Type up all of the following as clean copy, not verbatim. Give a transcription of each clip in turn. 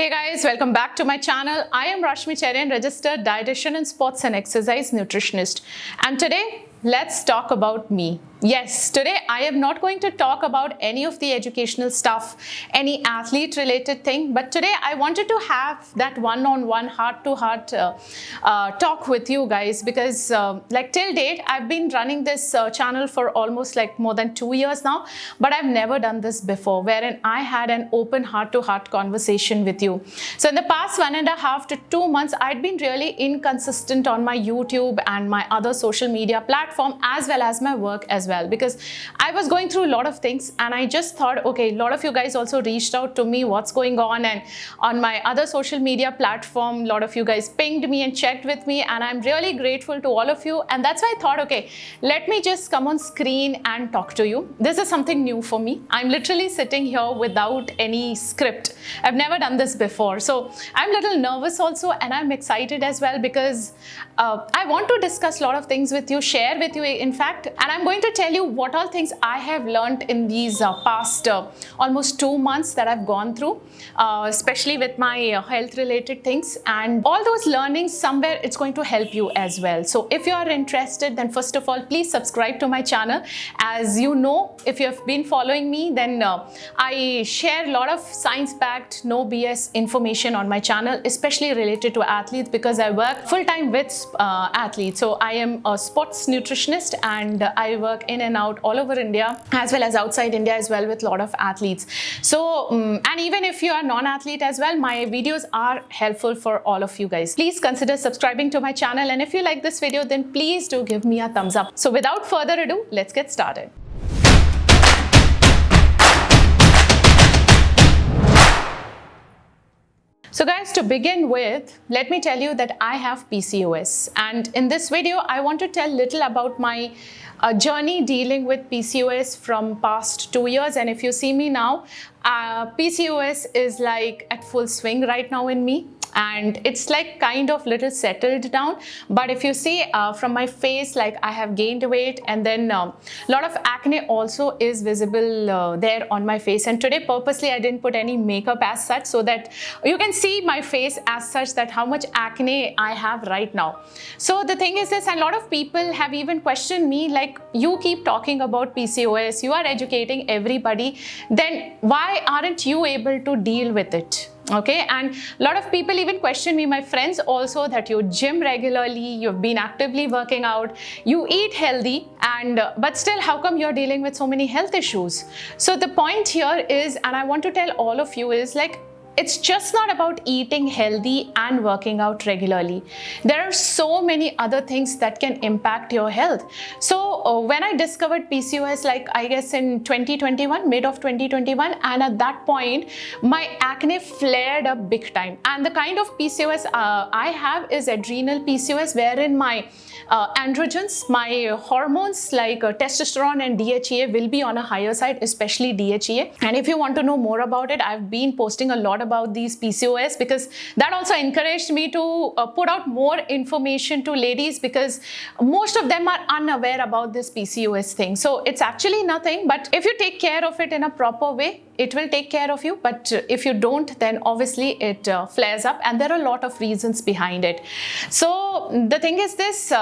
Hey guys, welcome back to my channel. I am Rashmi, Cherian, registered dietitian and sports and exercise nutritionist. And today, let's talk about me. Yes, today I am not going to talk about any of the educational stuff, any athlete related thing, but today I wanted to have that one-on-one, heart-to-heart talk with you guys because till date, I've been running this channel for almost more than 2 years now, but I've never done this before, wherein I had an open heart-to-heart conversation with you. So in the past 1.5 to 2 months, I'd been really inconsistent on my YouTube and my other social media platform as well as my work as well, because I was going through a lot of things and I just thought, okay, a lot of you guys also reached out to me what's going on, and on my other social media platform, a lot of you guys pinged me and checked with me, and I'm really grateful to all of you. And that's why I thought, okay, let me just come on screen and talk to you. This is something new for me. I'm literally sitting here without any script. I've never done this before. So I'm a little nervous also, and I'm excited as well because I want to discuss a lot of things with you, share with you in fact, and I'm going to tell you what all things I have learned in these past almost 2 months that I've gone through, especially with my health related things, and all those learnings somewhere it's going to help you as well. So if you are interested, then first of all, please subscribe to my channel. As you know, if you have been following me, then I share a lot of science-backed, no BS information on my channel, especially related to athletes, because I work full-time with athletes. So I am a sports nutritionist and I work in and out all over India as well as outside India as well with a lot of athletes. So and even if you are non-athlete as well, my videos are helpful for all of you guys. Please consider subscribing to my channel, and if you like this video, then please do give me a thumbs up. So without further ado, let's get started. So guys, to begin with, let me tell you that I have PCOS, and in this video I want to tell little about my journey dealing with PCOS from past 2 years. And if you see me now, PCOS is at full swing right now in me, and it's kind of little settled down. But if you see from my face, I have gained weight, and then a lot of acne also is visible there on my face. And today purposely I didn't put any makeup as such, so that you can see my face as such, that how much acne I have right now. So the thing is this, and a lot of people have even questioned me, you keep talking about PCOS, you are educating everybody, then why aren't you able to deal with it? Okay, and a lot of people even question me, my friends also, that you gym regularly, you've been actively working out, you eat healthy, and but still how come you're dealing with so many health issues? So the point here is, and I want to tell all of you, is it's just not about eating healthy and working out regularly. There are so many other things that can impact your health. So when I discovered PCOS, I guess in 2021, mid of 2021, and at that point, my acne flared up big time. And the kind of PCOS I have is adrenal PCOS, wherein my androgens, my hormones testosterone and DHEA will be on a higher side, especially DHEA. And if you want to know more about it, I've been posting a lot about these PCOS, because that also encouraged me to put out more information to ladies, because most of them are unaware about this PCOS thing. So it's actually nothing, but if you take care of it in a proper way, it will take care of you. But if you don't, then obviously it flares up, and there are a lot of reasons behind it. So the thing is this,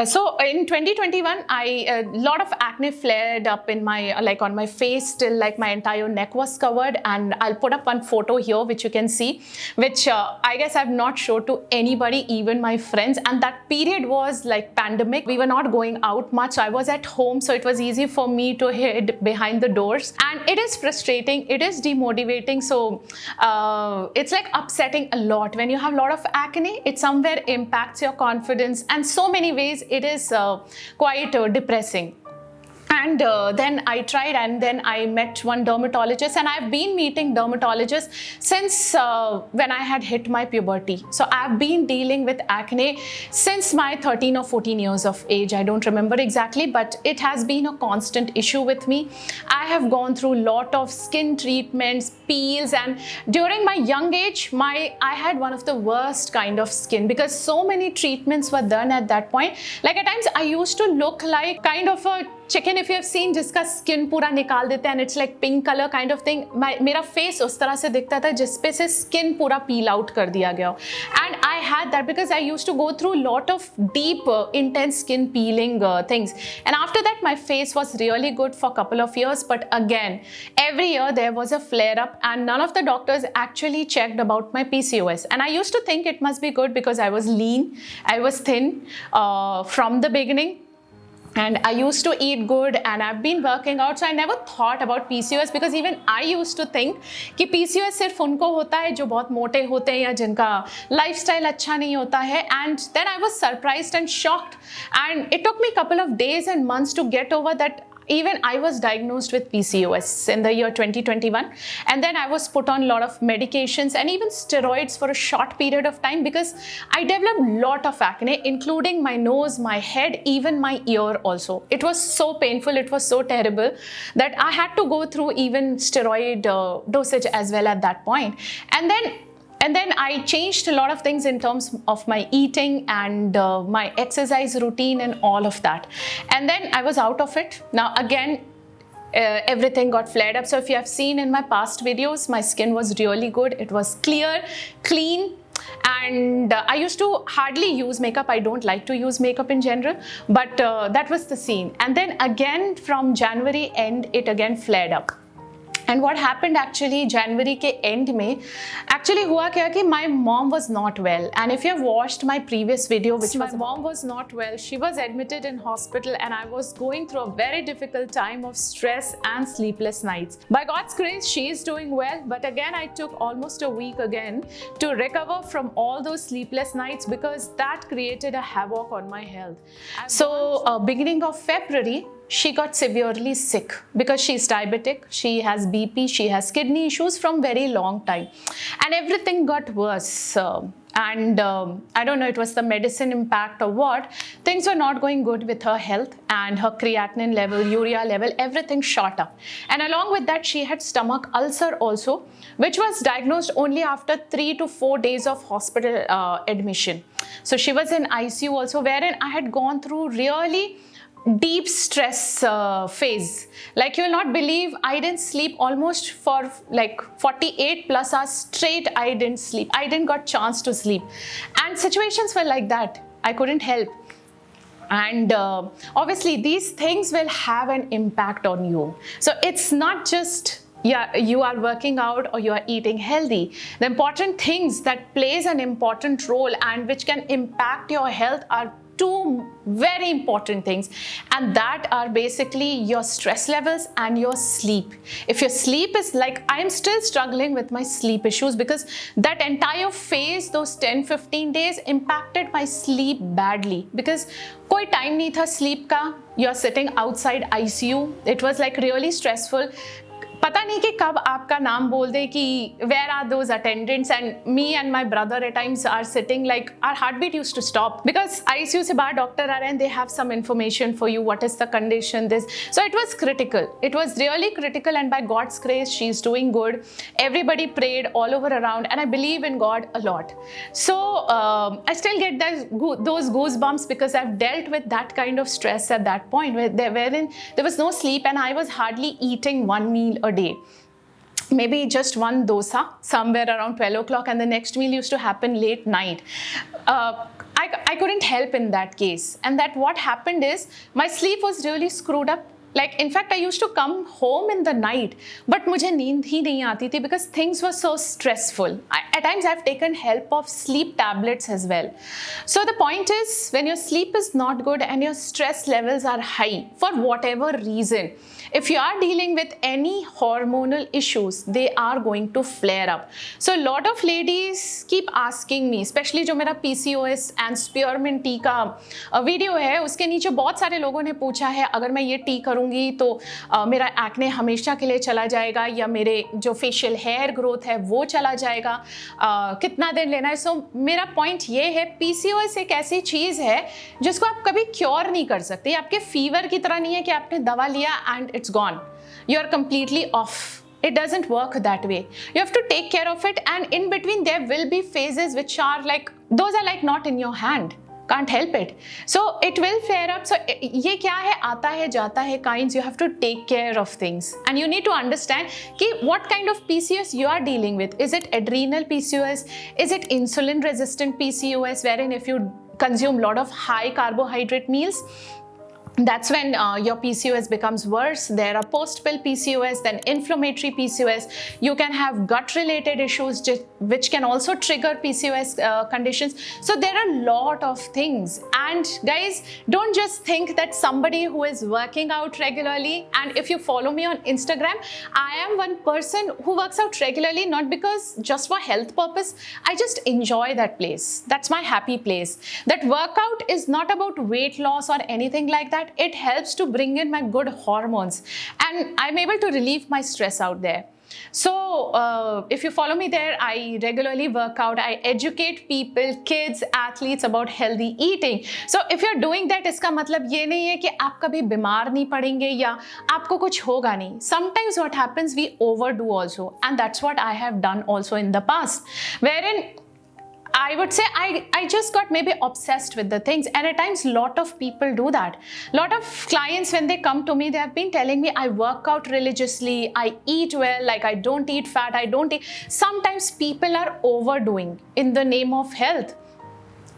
so in 2021, a lot of acne flared up in my, on my face, till my entire neck was covered. And I'll put up one photo here which you can see, which I guess I've not showed to anybody, even my friends. And that period was pandemic. We were not going out much. I was at home, so it was easy for me to hide behind the doors, and it is frustrating. It is demotivating. So it's upsetting a lot. When you have a lot of acne, it somewhere impacts your confidence, and so many ways it is quite depressing. And then I tried, and then I met one dermatologist, and I've been meeting dermatologists since when I had hit my puberty. So I've been dealing with acne since my 13 or 14 years of age. I don't remember exactly, but it has been a constant issue with me. I have gone through a lot of skin treatments, peels, and during my young age, I had one of the worst kind of skin, because so many treatments were done at that point. At times I used to look like kind of a chicken if you have seen, जिसका skin पूरा निकाल देते हैं and it's like pink color kind of thing. मेरा face उस तरह से दिखता था जिसपे से skin पूरा peel out कर दिया गया. And I had that because I used to go through lot of deep intense skin peeling things. And after that my face was really good for a couple of years, but again every year there was a flare up and none of the doctors actually checked about my PCOS. And I used to think it must be good because I was lean, I was thin from the beginning. And I used to eat good and I've been working out, so I never thought about PCOS because even I used to think कि PCOS सिर्फ उनको होता है जो बहुत मोटे होते हैं या जिनका lifestyle अच्छा नहीं होता है. And then I was surprised and shocked, and it took me a couple of days and months to get over that. Even I was diagnosed with PCOS in the year 2021, and then I was put on a lot of medications and even steroids for a short period of time because I developed a lot of acne, including my nose, my head, even my ear also. It was so painful, it was so terrible that I had to go through even steroid dosage as well at that point. And then I changed a lot of things in terms of my eating and my exercise routine and all of that. And then I was out of it. Now again, everything got flared up. So if you have seen in my past videos, my skin was really good. It was clear, clean. And I used to hardly use makeup. I don't like to use makeup in general, but that was the scene. And then again from January end, it again flared up. And what happened actually January के end में actually हुआ क्या कि my mom was not well. And if you have watched my previous video, which was my mom was not well, she was admitted in hospital and I was going through a very difficult time of stress and sleepless nights. By God's grace, she is doing well, but again I took almost a week again to recover from all those sleepless nights because that created a havoc on my health. So beginning of February, she got severely sick because she's diabetic, she has BP, she has kidney issues from very long time, and everything got worse. And I don't know, it was the medicine impact or what, things were not going good with her health, and her creatinine level, urea level, everything shot up. And along with that, she had stomach ulcer also, which was diagnosed only after 3 to 4 days of hospital admission. So she was in ICU also, wherein I had gone through really deep stress phase. Like, you will not believe, I didn't sleep almost for like 48 plus hours straight. I didn't sleep. I didn't got chance to sleep. And situations were like that. I couldn't help. And obviously these things will have an impact on you. So it's not just you are working out or you are eating healthy. The important things that plays an important role and which can impact your health are two very important things, and that are basically your stress levels and your sleep. If your sleep is like, I am still struggling with my sleep issues because that entire phase, those 10-15 days impacted my sleep badly because koi time nahi tha sleep ka. You're sitting outside ICU. It was like really stressful. पता नहीं कि कब आपका नाम बोल दे कि where are those attendants, and me and my brother at times are sitting like our heartbeat used to stop because ICU से बाहर doctor आ रहे हैं, they have some information for you, what is the condition, this. So it was critical. It was really critical, and by God's grace, she's doing good. Everybody prayed all over around, and I believe in God a lot. So I still get those goosebumps because I've dealt with that kind of stress at that point wherein there was no sleep and I was hardly eating one meal a day. Maybe just one dosa somewhere around 12 o'clock, and the next meal used to happen late night. I couldn't help in that case, and that what happened is my sleep was really screwed up. Like, in fact, I used to come home in the night, but मुझे नींद ही नहीं आती थी because things were so stressful. At times, I've taken help of sleep tablets as well. So the point is, when your sleep is not good and your stress levels are high for whatever reason, if you are dealing with any hormonal issues, they are going to flare up. So a lot of ladies keep asking me, especially जो मेरा PCOS and spearmint tea का video है, उसके नीचे बहुत सारे लोगों ने पूछा है, अगर मैं ये टी करूँगी तो मेरा एक्ने हमेशा के लिए चला जाएगा या मेरे जो फेशियल हेयर ग्रोथ है वो चला जाएगा, कितना दिन लेना है. सो मेरा पॉइंट ये है, PCOS एक ऐसी चीज़ है जिसको आप कभी क्योर नहीं कर सकते. आपके फीवर की तरह नहीं है कि आपने दवा लिया and it's gone. You are completely off. It doesn't work that way. You have to take care of it, and in between there will be phases which are like, those are like not in your hand. Can't help it. So it will flare up. So ये क्या है, आता है जाता है kinds. You have to take care of things, and you need to understand कि what kind of PCOS you are dealing with. Is it adrenal PCOS? Is it insulin resistant PCOS, wherein if you consume a lot of high carbohydrate meals, that's when your PCOS becomes worse. There are post-pill PCOS, then inflammatory PCOS. You can have gut-related issues which can also trigger PCOS conditions. So there are a lot of things. And guys, don't just think that somebody who is working out regularly, and if you follow me on Instagram, I am one person who works out regularly, not because just for health purpose. I just enjoy that place. That's my happy place. That workout is not about weight loss or anything like that. It helps to bring in my good hormones, and I'm able to relieve my stress out there. So if you follow me there, I regularly work out. I educate people, kids, athletes about healthy eating. So if you're doing that, इसका मतलब ये नहीं है कि आप कभी बीमार नहीं पड़ेंगे या आपको कुछ होगा नहीं. Sometimes what happens, we overdo also, and that's what I have done also in the past, wherein I would say I just got maybe obsessed with the things, and at times lot of people do that. Lot of clients, when they come to me, they have been telling me I work out religiously, I eat well, like I don't eat fat, I don't eat. Sometimes people are overdoing in the name of health.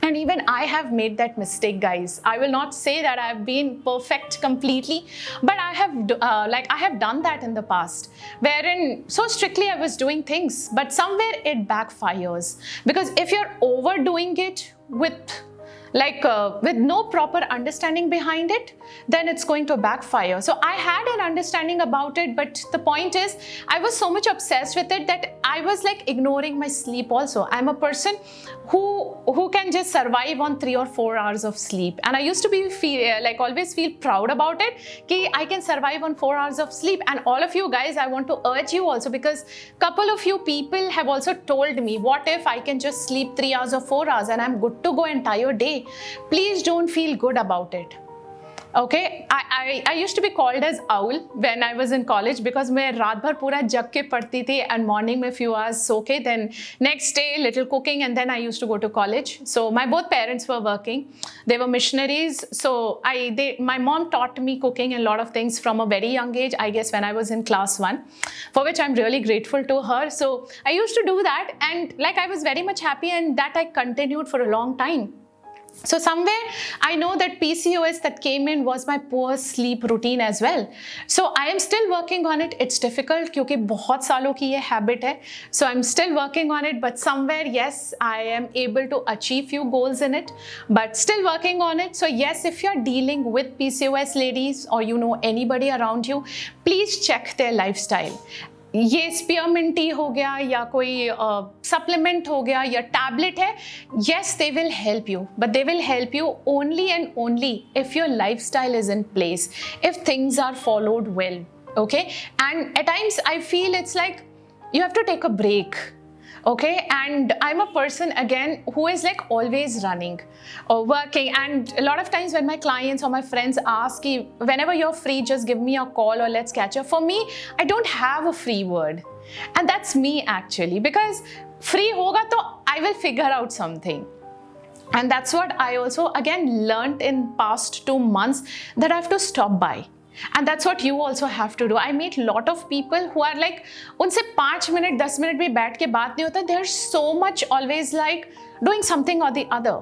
And even I have made that mistake, guys. I will not say that I've been perfect completely, but I have done that in the past, wherein so strictly I was doing things, but somewhere it backfires, because if you're overdoing it with no proper understanding behind it, then it's going to backfire. So I had an understanding about it, but the point is, I was so much obsessed with it that I was like ignoring my sleep also. I'm a person who can just survive on 3 or 4 hours of sleep, and I used to always feel proud about it, कि I can survive on 4 hours of sleep. And all of you guys, I want to urge you also, because couple of you people have also told me, what if I can just sleep 3 hours or 4 hours and I'm good to go entire day? Please don't feel good about it. Okay, I used to be called as owl when I was in college, because मैं रात भर पूरा जग के पढ़ती थी and morning में few hours सो के, then next day little cooking, and then I used to go to college. So my both parents were working, they were missionaries. So my mom taught me cooking and a lot of things from a very young age, I guess when I was in class 1, for which I'm really grateful to her. So I used to do that, and I was very much happy, and that I continued for a long time. So somewhere I know that PCOS that came in was my poor sleep routine as well. So I am still working on it. It's difficult क्योंकि बहुत सालों की ये habit है. So I'm still working on it, but somewhere, yes, I am able to achieve few goals in it, but still working on it. So yes, if you're dealing with PCOS ladies, or you know anybody around you, please check their lifestyle. ये spearmint tea हो गया या कोई supplement हो गया या tablet है, yes, they will help you, but they will help you only and only if your lifestyle is in place, if things are followed well. Okay, and at times I feel it's like you have to take a break. Okay, and I'm a person again who is like always running or working, and a lot of times when my clients or my friends ask, whenever you're free, just give me a call or let's catch up. For me, I don't have a free word, and that's me actually, because free hoga to I will figure out something. And that's what I also again learned in past 2 months, that I have to stop by. And that's what you also have to do. I meet a lot of people who are like, उनसे 5 minute 10 minute भी बैठ के बात नहीं होता. They are so much always like doing something or the other,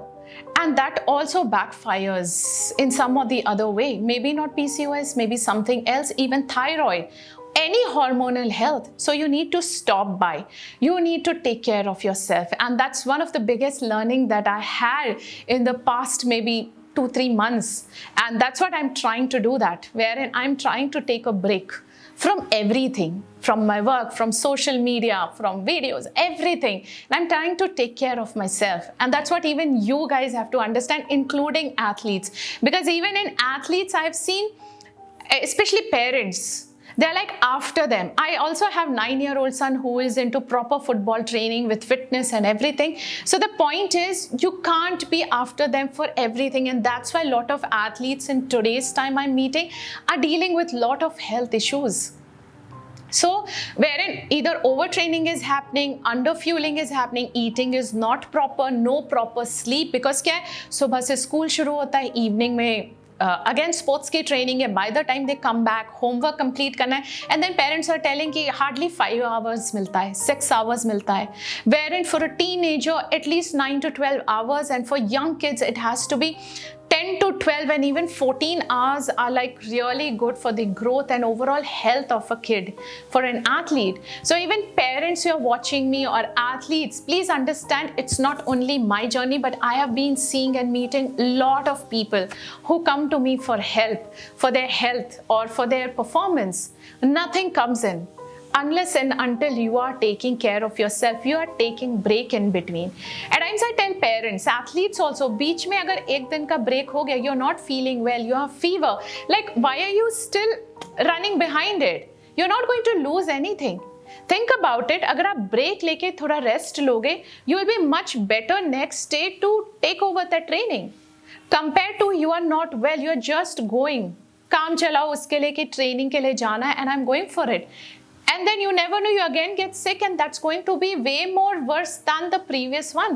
and that also backfires in some or the other way. Maybe not PCOS, maybe something else, even thyroid, any hormonal health. So you need to stop by. You need to take care of yourself, and that's one of the biggest learning that I had in the past maybe 2-3 months, and that's what I'm trying to do, that wherein I'm trying to take a break from everything, from my work, from social media, from videos, everything, and I'm trying to take care of myself. And that's what even you guys have to understand, including athletes, because even in athletes I've seen, especially parents, they're like after them. I also have 9-year-old son who is into proper football training with fitness and everything. So the point is, you can't be after them for everything, and that's why a lot of athletes in today's time I'm meeting are dealing with a lot of health issues. So wherein either overtraining is happening, underfueling is happening, eating is not proper, no proper sleep, because क्या है, सुबह से school शुरू होता है, evening में again sports की training है, by the time they come back homework complete करना है, and then parents are telling कि हार्डली 5 आवर्स मिलता है, 6 आवर्स मिलता है, where in for a teenager at least 9 to 12 hours, and for young kids it has to be 10 to 12 and even 14 hours are like really good for the growth and overall health of a kid, for an athlete. So even parents who are watching me or athletes, please understand it's not only my journey, but I have been seeing and meeting a lot of people who come to me for help, for their health or for their performance. Nothing comes in unless and until you are taking care of yourself, you are taking break in between. At times I tell parents, athletes also, बीच में अगर एक दिन का break हो गया, you're not feeling well, you have fever, like why are you still running behind it? You're not going to lose anything. Think about it, अगर आप break लेके थोड़ा rest लोगे, you will be much better next day to take over the training. Compared to you are not well, you are just going, काम चलाओ उसके लिए कि training के लिए जाना है and I'm going for it. And then you never know, you again get sick, and that's going to be way more worse than the previous one.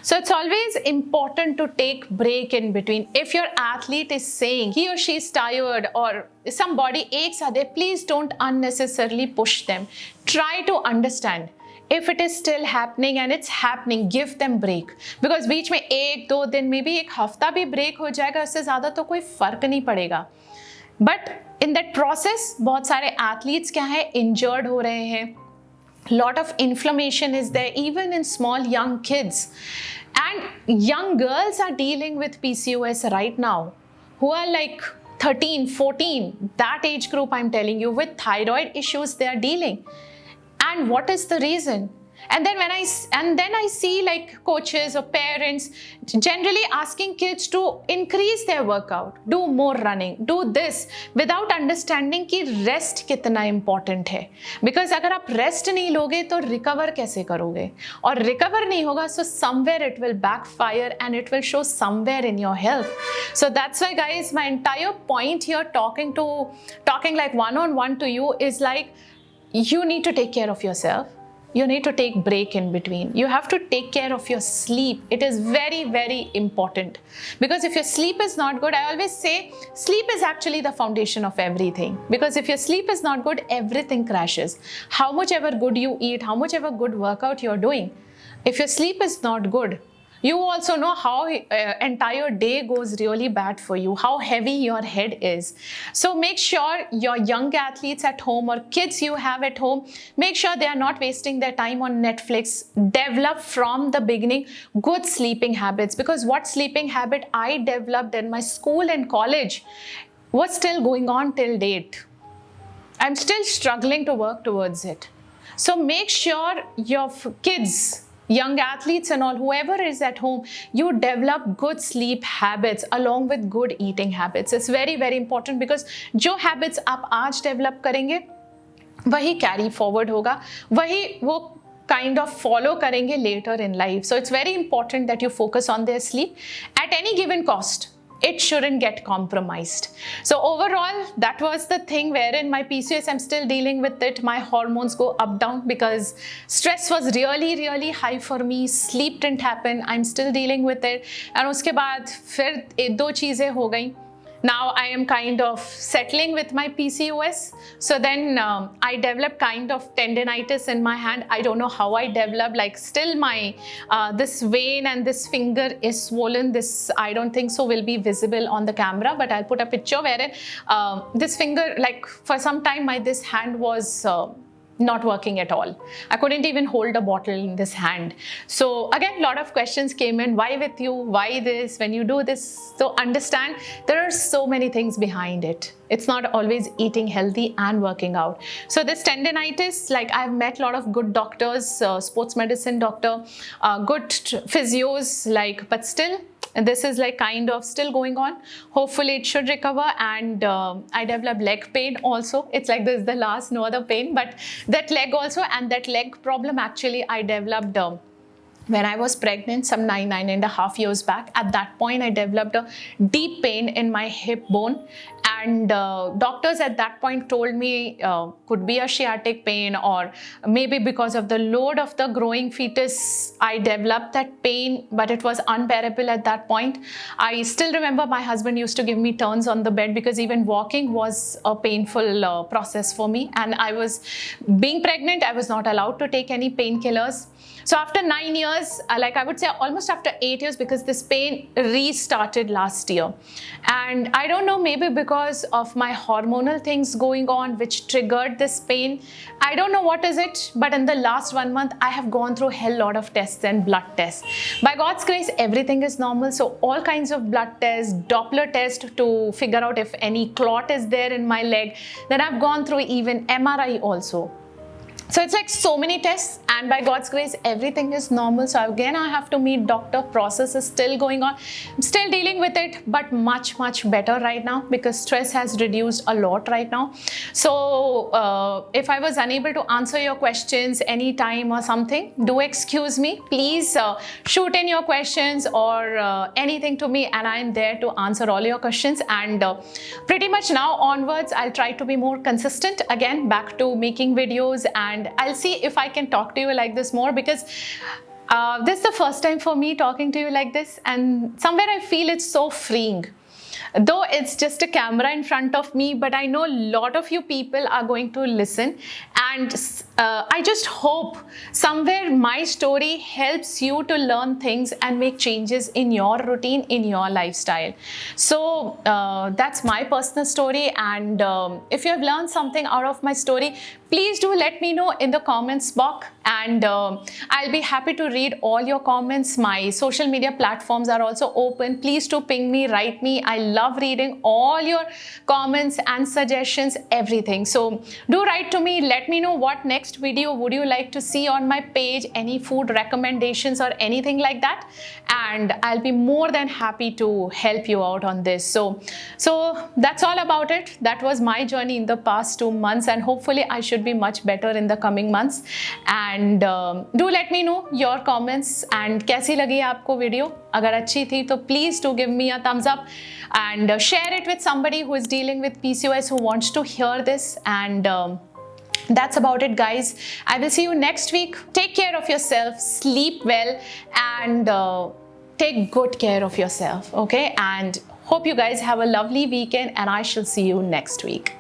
So it's always important to take break in between. If your athlete is saying he or she is tired or some body aches are there, please don't unnecessarily push them. Try to understand. If it is still happening and it's happening, give them break. Because बीच में 1-2 दिन, maybe एक हफ्ता भी break हो जाएगा, उससे ज़्यादा तो कोई फर्क नहीं पड़ेगा. बट इन दैट प्रोसेस बहुत सारे एथलीट्स क्या है, इंजर्ड हो रहे हैं, lot of inflammation is there even in small young kids, and young girls are dealing with PCOS right now, who are like 13, 14, that age group, I'm telling you, with thyroid issues they are dealing. And what is the reason? And then I see like coaches or parents generally asking kids to increase their workout, do more running, do this, without understanding कि rest कितना important है. Because अगर आप rest नहीं लोगे तो recover कैसे करोगे? और recover नहीं होगा, so somewhere it will backfire and it will show somewhere in your health. So that's why, guys, my entire point here talking like one-on-one to you is like, you need to take care of yourself. You need to take break in between. You have to take care of your sleep. It is very, very important. Because if your sleep is not good, I always say sleep is actually the foundation of everything. Because if your sleep is not good, everything crashes. How much ever good you eat, how much ever good workout you're doing, if your sleep is not good, you also know how entire day goes really bad for you, how heavy your head is. So make sure your young athletes at home or kids you have at home, make sure they are not wasting their time on Netflix. Develop from the beginning good sleeping habits, because what sleeping habit I developed in my school and college was still going on till date. I'm still struggling to work towards it. So make sure your kids, young athletes and all, whoever is at home, you develop good sleep habits along with good eating habits. It's very, very important, because जो habits आप आज develop करेंगे वही carry forward होगा, वही वो kind of follow करेंगे later in life. So it's very important that you focus on their sleep at any given cost. It shouldn't get compromised. So overall, that was the thing wherein my PCOS, I'm still dealing with it. My hormones go up, down, because stress was really, really high for me. Sleep didn't happen. I'm still dealing with it. And उसके बाद फिर 2 चीज़ें हो गई. Now I am kind of settling with my PCOS. So then I developed kind of tendinitis in my hand. I don't know how I developed, like still my this vein and this finger is swollen. This, I don't think so will be visible on the camera, but I'll put a picture wherein this finger, like for some time this hand was not working at all. I couldn't even hold a bottle in this hand. So again, a lot of questions came in. Why with you? Why this? When you do this? So understand, there are so many things behind it. It's not always eating healthy and working out. So this tendinitis, like I've met a lot of good doctors, sports medicine doctor, good physios, like, but still, and this is like kind of still going on. Hopefully it should recover. And I developed leg pain also. It's like this is the last, no other pain, but that leg also, and that leg problem actually I developed when I was pregnant some 9.5 years back. At that point, I developed a deep pain in my hip bone, and doctors at that point told me could be a sciatic pain, or maybe because of the load of the growing fetus, I developed that pain, but it was unbearable at that point. I still remember my husband used to give me turns on the bed because even walking was a painful process for me, and I was being pregnant, I was not allowed to take any painkillers. So after 9 years, like I would say almost after 8 years, because this pain restarted last year. And I don't know, maybe because of my hormonal things going on, which triggered this pain. I don't know what is it, but in the last 1 month, I have gone through a hell lot of tests and blood tests. By God's grace, everything is normal. So all kinds of blood tests, Doppler test to figure out if any clot is there in my leg. Then I've gone through even MRI also. So it's like so many tests, and by God's grace, everything is normal. So again, I have to meet doctor. Process is still going on. I'm still dealing with it, but much better right now because stress has reduced a lot right now. So if I was unable to answer your questions anytime or something, do excuse me. Please shoot in your questions or anything to me, and I'm there to answer all your questions. And pretty much now onwards, I'll try to be more consistent again, back to making videos, and I'll see if I can talk to you like this more, because this is the first time for me talking to you like this, and somewhere I feel it's so freeing. Though it's just a camera in front of me, but I know a lot of you people are going to listen, and I just hope somewhere my story helps you to learn things and make changes in your routine, in your lifestyle. So that's my personal story, and if you have learned something out of my story, please do let me know in the comments box, and I'll be happy to read all your comments. My social media platforms are also open. Please do ping me, write me. I love reading all your comments and suggestions, everything. So do write to me. Let me know what next video would you like to see on my page, any food recommendations or anything like that, and I'll be more than happy to help you out on this. So that's all about it. That was my journey in the past 2 months, and hopefully I should be much better in the coming months. And do let me know your comments, and कैसी लगी आपको video. अगर अच्छी थी तो please do give me a thumbs up, and share it with somebody who is dealing with PCOS, who wants to hear this. And that's about it, guys. I will see you next week. Take care of yourself, sleep well, and take good care of yourself, okay? And hope you guys have a lovely weekend, and I shall see you next week.